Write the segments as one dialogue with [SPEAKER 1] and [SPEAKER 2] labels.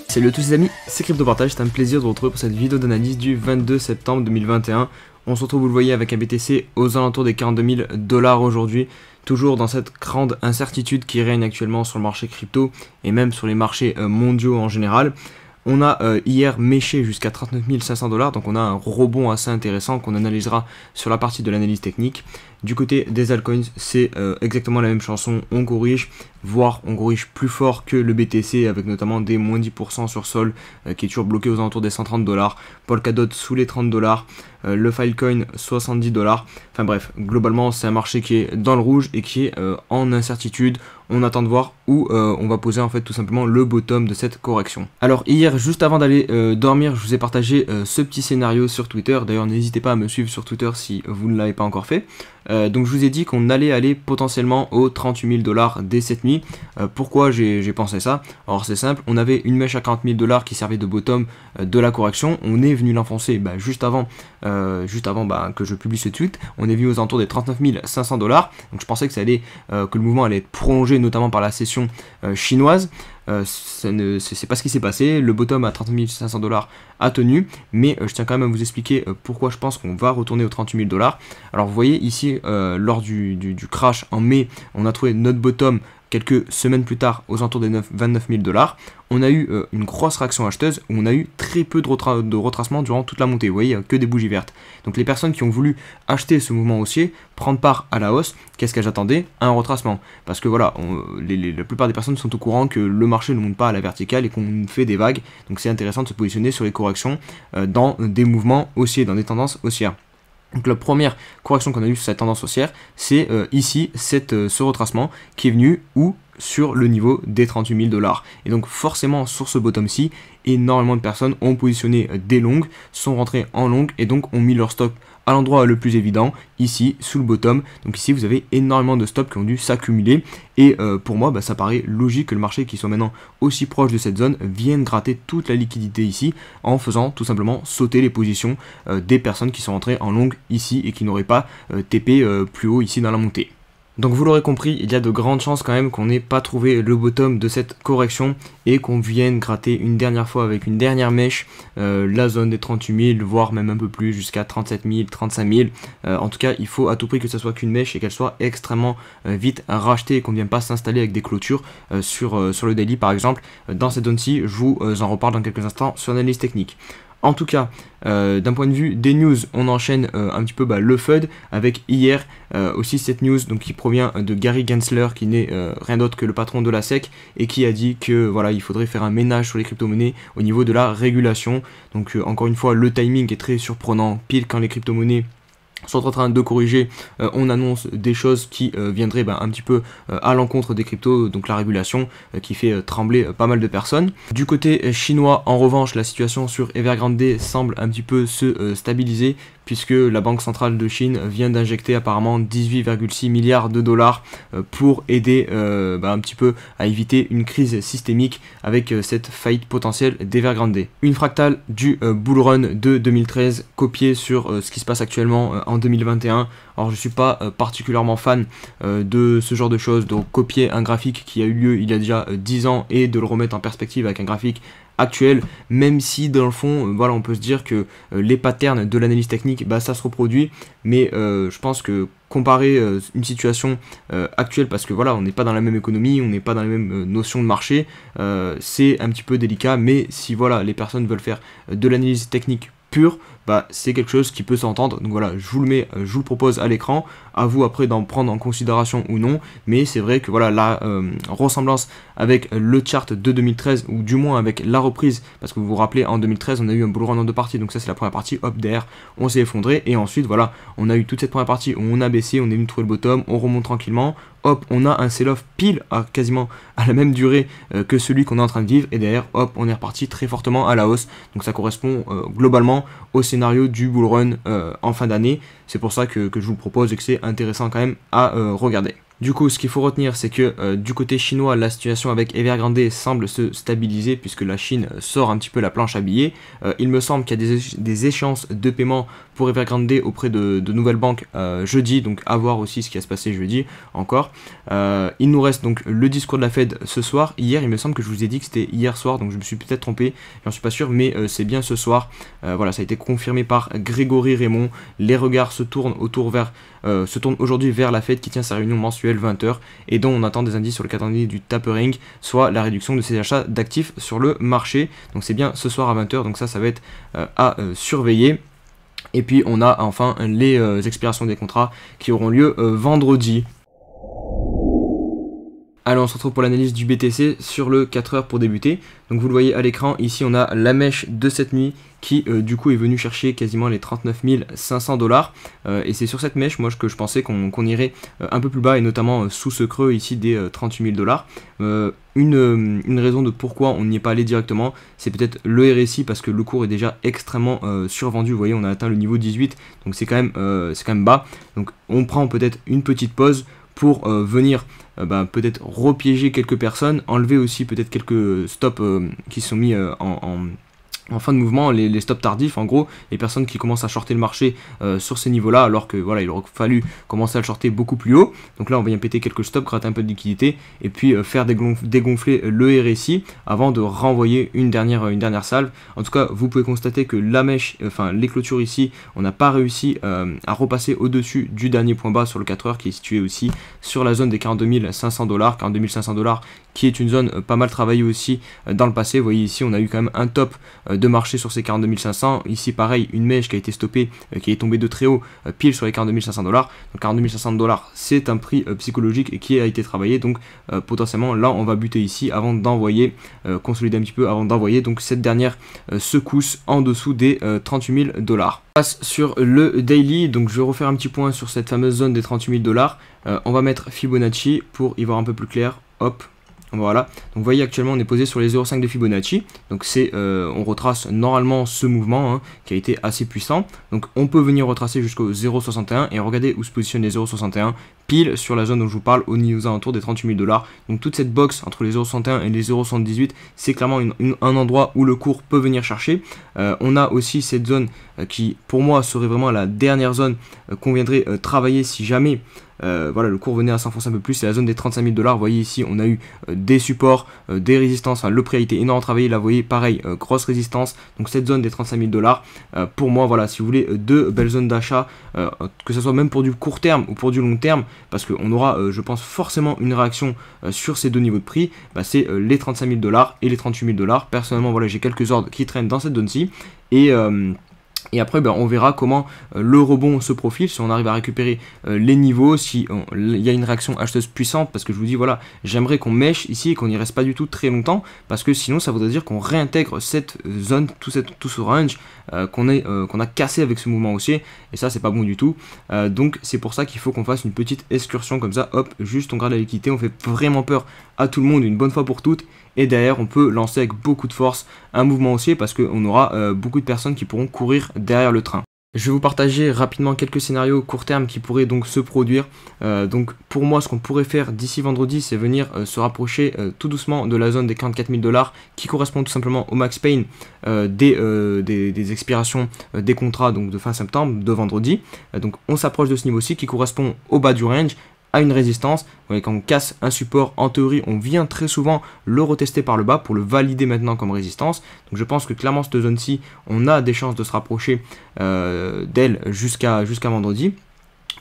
[SPEAKER 1] Salut à tous les amis, c'est CryptoPartage, c'est un plaisir de vous retrouver pour cette vidéo d'analyse du 22 septembre 2021. On se retrouve, vous le voyez, avec un BTC aux alentours des 42 000 $ aujourd'hui, toujours dans cette grande incertitude qui règne actuellement sur le marché crypto et même sur les marchés mondiaux en général. On a hier méché jusqu'à 39 500 $, donc on a un rebond assez intéressant qu'on analysera sur la partie de l'analyse technique. Du côté des altcoins, c'est exactement la même chanson, on corrige, voire on corrige plus fort que le BTC avec notamment des moins 10% sur Sol qui est toujours bloqué aux alentours des 130 $, Polkadot sous les 30 $, le Filecoin 70 $. Enfin bref, globalement c'est un marché qui est dans le rouge et qui est en incertitude. On attend de voir où on va poser en fait tout simplement le bottom de cette correction. Alors hier, juste avant d'aller dormir, je vous ai partagé ce petit scénario sur Twitter. D'ailleurs n'hésitez pas à me suivre sur Twitter si vous ne l'avez pas encore fait. Donc je vous ai dit qu'on allait aller potentiellement aux 38 000 $ dès cette nuit. Pourquoi j'ai pensé ça? Alors c'est simple, on avait une mèche à 40 000 $ qui servait de bottom de la correction. On est venu l'enfoncer juste avant que je publie ce tweet. On est venu aux alentours des 39 500 $. Donc je pensais que ça allait, que le mouvement allait être prolongé notamment par la session chinoise. C'est pas ce qui s'est passé, le bottom à 39 500 $ a tenu, mais je tiens quand même à vous expliquer pourquoi je pense qu'on va retourner aux 38 000 $. Alors vous voyez ici, lors du crash en mai, on a trouvé notre bottom quelques semaines plus tard aux alentours des 29 000 $. On a eu une grosse réaction acheteuse où on a eu très peu de retracement durant toute la montée. Vous voyez, que des bougies vertes. Donc les personnes qui ont voulu acheter ce mouvement haussier, prendre part à la hausse, qu'est-ce que j'attendais? Un retracement. Parce que voilà, la plupart des personnes sont au courant que le marché ne monte pas à la verticale et qu'on fait des vagues. Donc c'est intéressant de se positionner sur les corrections dans des mouvements haussiers, dans des tendances haussières. Donc la première correction qu'on a eue sur cette tendance haussière, c'est ici ce retracement qui est venu sur le niveau des 38 000 $. Et donc forcément sur ce bottom-ci, énormément de personnes ont positionné des longues, sont rentrées en longue et donc ont mis leur stop à l'endroit le plus évident, ici sous le bottom. Donc ici vous avez énormément de stops qui ont dû s'accumuler et pour moi ça paraît logique que le marché qui soit maintenant aussi proche de cette zone vienne gratter toute la liquidité ici en faisant tout simplement sauter les positions des personnes qui sont rentrées en longue ici et qui n'auraient pas TP plus haut ici dans la montée. Donc vous l'aurez compris, il y a de grandes chances quand même qu'on n'ait pas trouvé le bottom de cette correction et qu'on vienne gratter une dernière fois avec une dernière mèche la zone des 38 000, voire même un peu plus jusqu'à 37 000, 35 000. En tout cas, il faut à tout prix que ce soit qu'une mèche et qu'elle soit extrêmement vite rachetée et qu'on ne vienne pas s'installer avec des clôtures sur le daily par exemple. Dans cette zone-ci, je vous en reparle dans quelques instants sur l'analyse technique. En tout cas, d'un point de vue des news, on enchaîne un petit peu le FUD avec hier aussi cette news donc, qui provient de Gary Gensler qui n'est rien d'autre que le patron de la SEC et qui a dit que voilà, il faudrait faire un ménage sur les crypto-monnaies au niveau de la régulation. Donc encore une fois, le timing est très surprenant, pile quand les crypto-monnaies sont en train de corriger, on annonce des choses qui viendraient un petit peu à l'encontre des cryptos, donc la régulation qui fait trembler pas mal de personnes. Du côté chinois, en revanche, la situation sur Evergrande semble un petit peu se stabiliser puisque la Banque centrale de Chine vient d'injecter apparemment 18,6 milliards de dollars pour aider un petit peu à éviter une crise systémique avec cette faillite potentielle d'Evergrande. Une fractale du bull run de 2013 copiée sur ce qui se passe actuellement en 2021. Alors je suis pas particulièrement fan de ce genre de choses, donc copier un graphique qui a eu lieu il y a déjà 10 ans et de le remettre en perspective avec un graphique actuel, même si dans le fond voilà, on peut se dire que les patterns de l'analyse technique ça se reproduit, mais je pense que comparer une situation actuelle, parce que voilà, on n'est pas dans la même économie, on n'est pas dans les mêmes notions de marché, c'est un petit peu délicat, mais si voilà, les personnes veulent faire de l'analyse technique pure, c'est quelque chose qui peut s'entendre. Donc voilà, je vous le propose à l'écran, à vous après d'en prendre en considération ou non, mais c'est vrai que voilà, la ressemblance avec le chart de 2013, ou du moins avec la reprise, parce que vous vous rappelez, en 2013 on a eu un bull run en deux parties, donc ça c'est la première partie, hop, derrière on s'est effondré, et ensuite voilà, on a eu toute cette première partie où on a baissé, on est venu trouver le bottom, on remonte tranquillement, hop, on a un sell-off pile quasiment à la même durée que celui qu'on est en train de vivre, et derrière, hop, on est reparti très fortement à la hausse. Donc ça correspond globalement au scénario du bull run en fin d'année. C'est pour ça que je vous le propose et que c'est intéressant quand même à regarder. Du coup, ce qu'il faut retenir, c'est que du côté chinois, la situation avec Evergrande semble se stabiliser puisque la Chine sort un petit peu la planche à billets. Il me semble qu'il y a des échéances de paiement pour Evergrande auprès de nouvelles banques jeudi, donc à voir aussi ce qui va se passer jeudi encore. Il nous reste donc le discours de la Fed ce soir. Hier, il me semble que je vous ai dit que c'était hier soir, donc je me suis peut-être trompé, j'en suis pas sûr, mais c'est bien ce soir. Voilà, ça a été confirmé par Grégory Raymond. Les regards se tournent aujourd'hui vers la Fed qui tient sa réunion mensuelle 20h et dont on attend des indices sur le calendrier du tapering, soit la réduction de ses achats d'actifs sur le marché. Donc c'est bien ce soir à 20h, donc ça va être à surveiller. Et puis on a enfin les expirations des contrats qui auront lieu vendredi. Allez, on se retrouve pour l'analyse du BTC sur le 4 heures pour débuter. Donc vous le voyez à l'écran, ici on a la mèche de cette nuit qui du coup est venue chercher quasiment les 39 500 $. Et c'est sur cette mèche moi que je pensais qu'on irait un peu plus bas et notamment sous ce creux ici des 38 000 $. Une raison de pourquoi on n'y est pas allé directement, c'est peut-être le RSI parce que le cours est déjà extrêmement survendu. Vous voyez, on a atteint le niveau 18, donc c'est quand même bas. Donc on prend peut-être une petite pause pour venir peut-être repiéger quelques personnes, enlever aussi peut-être quelques stops qui sont mis en fin de mouvement, les stops tardifs, en gros, les personnes qui commencent à shorter le marché sur ces niveaux-là, alors que voilà, il aurait fallu commencer à le shorter beaucoup plus haut. Donc là, on va y péter quelques stops, gratter un peu de liquidité, et puis faire dégonfler le RSI avant de renvoyer une dernière salve. En tout cas, vous pouvez constater que la mèche, les clôtures ici, on n'a pas réussi à repasser au-dessus du dernier point bas sur le 4 heures, qui est situé aussi sur la zone des 42 500 $, 42 500 $, qui est une zone pas mal travaillée aussi dans le passé. Vous voyez ici, on a eu quand même un top de marché sur ces 42 500. Ici, pareil, une mèche qui a été stoppée, qui est tombée de très haut, pile sur les 42 500 $. Donc 42 500 $, c'est un prix psychologique et qui a été travaillé. Donc potentiellement, là, on va buter ici avant d'envoyer, consolider un petit peu avant d'envoyer donc cette dernière secousse en dessous des 38 000 $. On passe sur le daily, donc je vais refaire un petit point sur cette fameuse zone des 38 000 $. On va mettre Fibonacci pour y voir un peu plus clair. Hop. Voilà, donc vous voyez actuellement on est posé sur les 0,5 de Fibonacci, donc on retrace normalement ce mouvement qui a été assez puissant, donc on peut venir retracer jusqu'au 0,61 et regardez où se positionne les 0,61, pile sur la zone dont je vous parle, aux alentours des 38 000 $. Donc toute cette box entre les 0,61 et les 0,78, c'est clairement un endroit où le cours peut venir chercher. On a aussi cette zone qui pour moi serait vraiment la dernière zone qu'on viendrait travailler si jamais voilà, le cours venait à s'enfoncer un peu plus, c'est la zone des 35 000 $. Vous voyez ici, on a eu des supports, des résistances, le prix a été énormément travaillé, là vous voyez, pareil, grosse résistance, donc cette zone des 35 000 $, pour moi, voilà, si vous voulez deux belles zones d'achat, que ce soit même pour du court terme ou pour du long terme, parce qu'on aura, je pense, forcément une réaction sur ces deux niveaux de prix, c'est les 35 000 $ et les 38 000 $. Personnellement, voilà, j'ai quelques ordres qui traînent dans cette zone-ci, et après, on verra comment le rebond se profile, si on arrive à récupérer les niveaux, si il y a une réaction acheteuse puissante, parce que je vous dis, voilà, j'aimerais qu'on mèche ici et qu'on n'y reste pas du tout très longtemps, parce que sinon, ça voudrait dire qu'on réintègre cette zone, tout ce range qu'on a cassé avec ce mouvement haussier, et ça, c'est pas bon du tout. Donc, c'est pour ça qu'il faut qu'on fasse une petite excursion comme ça, hop, juste on garde la liquidité, on fait vraiment peur à tout le monde une bonne fois pour toutes, et derrière on peut lancer avec beaucoup de force un mouvement haussier parce qu'on aura beaucoup de personnes qui pourront courir derrière le train. Je vais vous partager rapidement quelques scénarios court terme qui pourraient donc se produire. Donc pour moi, ce qu'on pourrait faire d'ici vendredi, c'est venir se rapprocher tout doucement de la zone des 44 000 $ qui correspond tout simplement au max pain des expirations des contrats donc de fin septembre, de vendredi. Donc on s'approche de ce niveau-ci qui correspond au bas du range, à une résistance. Vous voyez, quand on casse un support, en théorie, on vient très souvent le retester par le bas pour le valider maintenant comme résistance. Donc je pense que clairement, cette zone-ci, on a des chances de se rapprocher d'elle jusqu'à vendredi.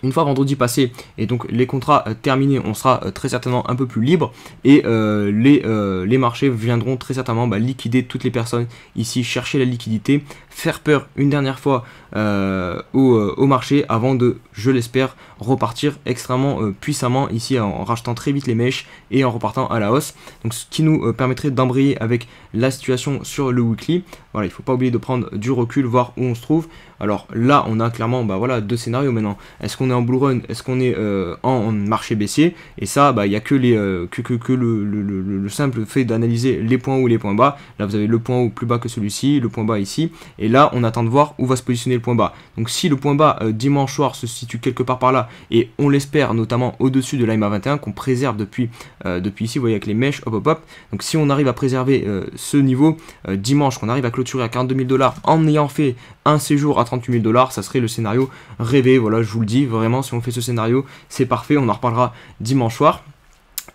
[SPEAKER 1] Une fois vendredi passé et donc les contrats terminés, on sera très certainement un peu plus libre et les marchés viendront très certainement liquider toutes les personnes ici, chercher la liquidité, faire peur une dernière fois au marché avant de, je l'espère, repartir extrêmement puissamment ici en rachetant très vite les mèches et en repartant à la hausse. Donc ce qui nous permettrait d'embrayer avec la situation sur le weekly. Voilà, il ne faut pas oublier de prendre du recul, voir où on se trouve. Alors là, on a clairement voilà, deux scénarios maintenant. Est-ce qu'on est en bull run? Est-ce qu'on est en marché baissier? Et ça, il n'y a que, le simple fait d'analyser les points hauts et les points bas. Là, vous avez le point haut plus bas que celui-ci, le point bas ici. Et et là on attend de voir où va se positionner le point bas. Donc si le point bas dimanche soir se situe quelque part par là, et on l'espère notamment au-dessus de l'AMA 21 qu'on préserve depuis ici, vous voyez avec les mèches, hop hop hop. Donc si on arrive à préserver ce niveau dimanche, qu'on arrive à clôturer à 42 000 $ en ayant fait un séjour à 38 000 $, ça serait le scénario rêvé. Voilà, je vous le dis, vraiment si on fait ce scénario, c'est parfait, on en reparlera dimanche soir.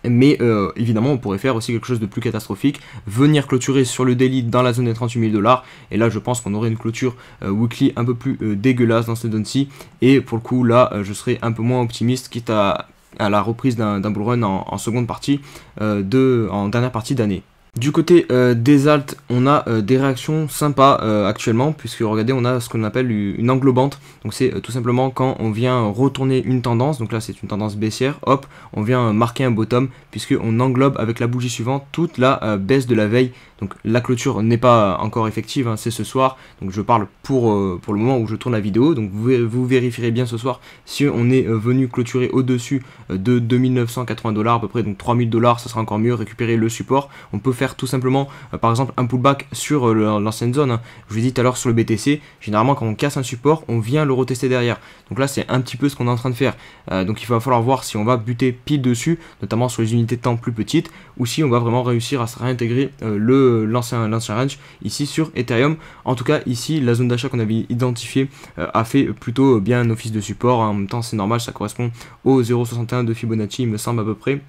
[SPEAKER 1] Mais évidemment on pourrait faire aussi quelque chose de plus catastrophique, venir clôturer sur le daily dans la zone des 38 000 $, et là je pense qu'on aurait une clôture weekly un peu plus dégueulasse dans cette zone-ci, et pour le coup là je serais un peu moins optimiste, quitte à la reprise d'un bull run en seconde partie, en dernière partie d'année. Du côté des alts, on a des réactions sympas actuellement, puisque regardez, on a ce qu'on appelle une englobante. Donc c'est tout simplement quand on vient retourner une tendance, donc là c'est une tendance baissière, hop, on vient marquer un bottom, puisqu'on englobe avec la bougie suivante toute la baisse de la veille. Donc la clôture n'est pas encore effective, hein, c'est ce soir, donc je parle pour le moment où je tourne la vidéo, donc vous vérifierez bien ce soir si on est venu clôturer au-dessus de 2980 $ à peu près, donc 3000 $, ça sera encore mieux, récupérer le support. On peut faire tout simplement par exemple un pullback sur l'ancienne zone, hein. Je vous ai dit tout à l'heure sur le BTC, généralement quand on casse un support, on vient le retester derrière, donc là c'est un petit peu ce qu'on est en train de faire, donc il va falloir voir si on va buter pile dessus, notamment sur les unités de temps plus petites, ou si on va vraiment réussir à se réintégrer l'ancien range ici sur Ethereum. En tout cas ici la zone d'achat qu'on avait identifiée a fait plutôt bien office de support, hein. En même temps c'est normal, ça correspond au 0,61 de Fibonacci il me semble à peu près.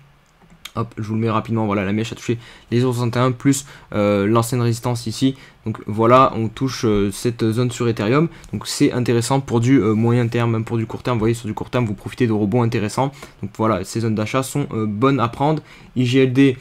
[SPEAKER 1] Hop, je vous le mets rapidement, voilà, la mèche a touché les 0,61 plus l'ancienne résistance ici. Donc voilà, on touche cette zone sur Ethereum. Donc c'est intéressant pour du moyen terme, même pour du court terme. Vous voyez, sur du court terme, vous profitez de rebonds intéressants. Donc voilà, ces zones d'achat sont bonnes à prendre. IGLD,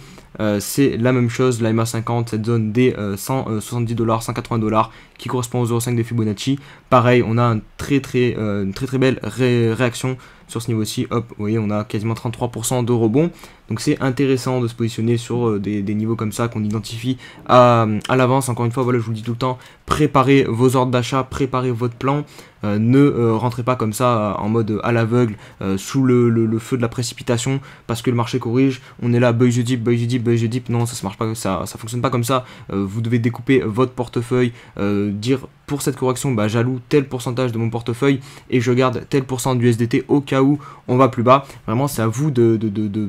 [SPEAKER 1] c'est la même chose, la MA50, cette zone des 170 $, 180 $ qui correspond aux 0,5 de Fibonacci. Pareil, on a une très belle réaction sur ce niveau-ci. Hop, vous voyez, on a quasiment 33% de rebond. Donc c'est intéressant de se positionner sur des niveaux comme ça qu'on identifie à l'avance. Encore une fois, voilà, je vous le dis tout le temps, préparez vos ordres d'achat, préparez votre plan. Ne rentrez pas comme ça en mode à l'aveugle sous le feu de la précipitation parce que le marché corrige. On est là, buy the dip, buy the dip, buy the dip. Non, ça marche pas, ça fonctionne pas comme ça. Vous devez découper votre portefeuille, dire pour cette correction, bah, j'alloue tel pourcentage de mon portefeuille et je garde tel pourcent du USDT au cas où on va plus bas. Vraiment, c'est à vous de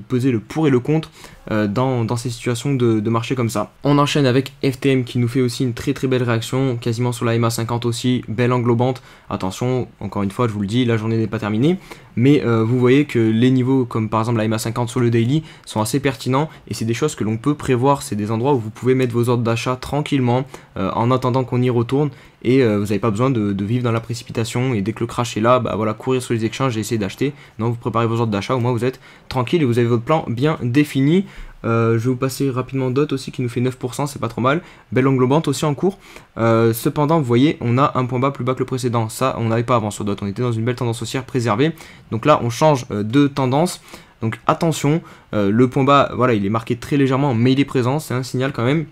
[SPEAKER 1] peser le pour et le contre dans ces situations de marché comme ça. On enchaîne avec FTM qui nous fait aussi une très belle réaction, quasiment sur la MA50 aussi, belle englobante. Attention, encore une fois, je vous le dis, la journée n'est pas terminée, mais vous voyez que les niveaux comme par exemple la MA50 sur le daily sont assez pertinents et c'est des choses que l'on peut prévoir, c'est des endroits où vous pouvez mettre vos ordres d'achat tranquillement en attendant qu'on y retourne. Et vous n'avez pas besoin de vivre dans la précipitation et dès que le crash est là, bah voilà, courir sur les exchanges et essayer d'acheter. Non, vous préparez vos ordres d'achat, au moins vous êtes tranquille et vous avez votre plan bien défini. Je vais vous passer rapidement DOT aussi qui nous fait 9%, c'est pas trop mal. Belle englobante aussi en cours. Cependant, vous voyez, on a un point bas plus bas que le précédent. Ça, on n'avait pas avant sur DOT, on était dans une belle tendance haussière préservée. Donc là, on change de tendance. Donc attention, le point bas, voilà, il est marqué très légèrement, mais il est présent, c'est un signal quand même.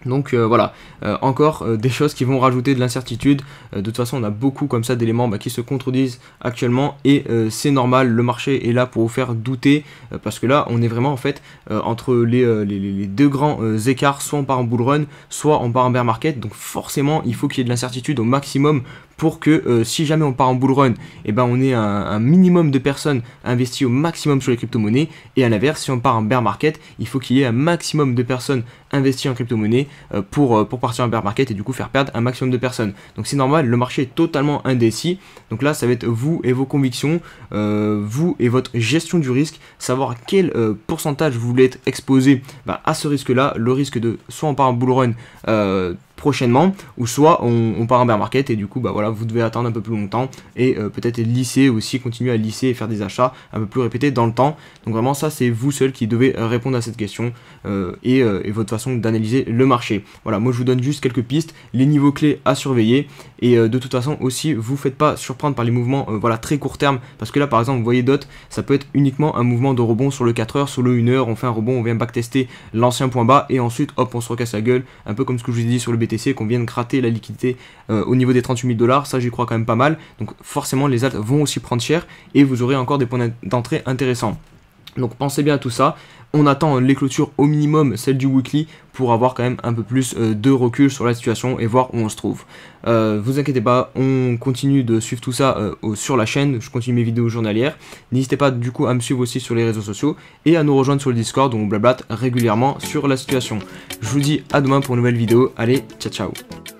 [SPEAKER 1] Donc voilà, encore des choses qui vont rajouter de l'incertitude. De toute façon, on a beaucoup comme ça d'éléments qui se contredisent actuellement et c'est normal, le marché est là pour vous faire douter parce que là, on est vraiment en fait entre les deux grands écarts, soit on part en bull run, soit on part en bear market. Donc forcément, il faut qu'il y ait de l'incertitude au maximum pour que si jamais on part en bull run, et ben on ait un minimum de personnes investies au maximum sur les crypto-monnaies, et à l'inverse, si on part en bear market, il faut qu'il y ait un maximum de personnes investies en crypto-monnaies pour partir en bear market et du coup faire perdre un maximum de personnes. Donc c'est normal, le marché est totalement indécis, donc là ça va être vous et vos convictions, vous et votre gestion du risque, savoir quel pourcentage vous voulez être exposé à ce risque-là, le risque de soit on part en bull run prochainement, ou soit on part en bear market et du coup voilà, vous devez attendre un peu plus longtemps et peut-être lisser aussi, continuer à lisser et faire des achats un peu plus répétés dans le temps. Donc vraiment ça c'est vous seul qui devez répondre à cette question et votre façon d'analyser le marché. Voilà, moi je vous donne juste quelques pistes, les niveaux clés à surveiller et de toute façon aussi vous faites pas surprendre par les mouvements voilà, très court terme, parce que là par exemple vous voyez DOT, ça peut être uniquement un mouvement de rebond sur le 4 heures, sur le 1 heure, on fait un rebond, on vient backtester l'ancien point bas et ensuite hop on se recasse la gueule, un peu comme ce que je vous ai dit sur le BTC, qu'on vient de gratter la liquidité au niveau des 38 000 $, ça j'y crois quand même pas mal, donc forcément les alts vont aussi prendre cher et vous aurez encore des points d'entrée intéressants. Donc pensez bien à tout ça. On attend les clôtures au minimum, celle du weekly, pour avoir quand même un peu plus de recul sur la situation et voir où on se trouve. Vous inquiétez pas, on continue de suivre tout ça sur la chaîne, je continue mes vidéos journalières. N'hésitez pas du coup à me suivre aussi sur les réseaux sociaux et à nous rejoindre sur le Discord où on blablate régulièrement sur la situation. Je vous dis à demain pour une nouvelle vidéo, allez, ciao ciao.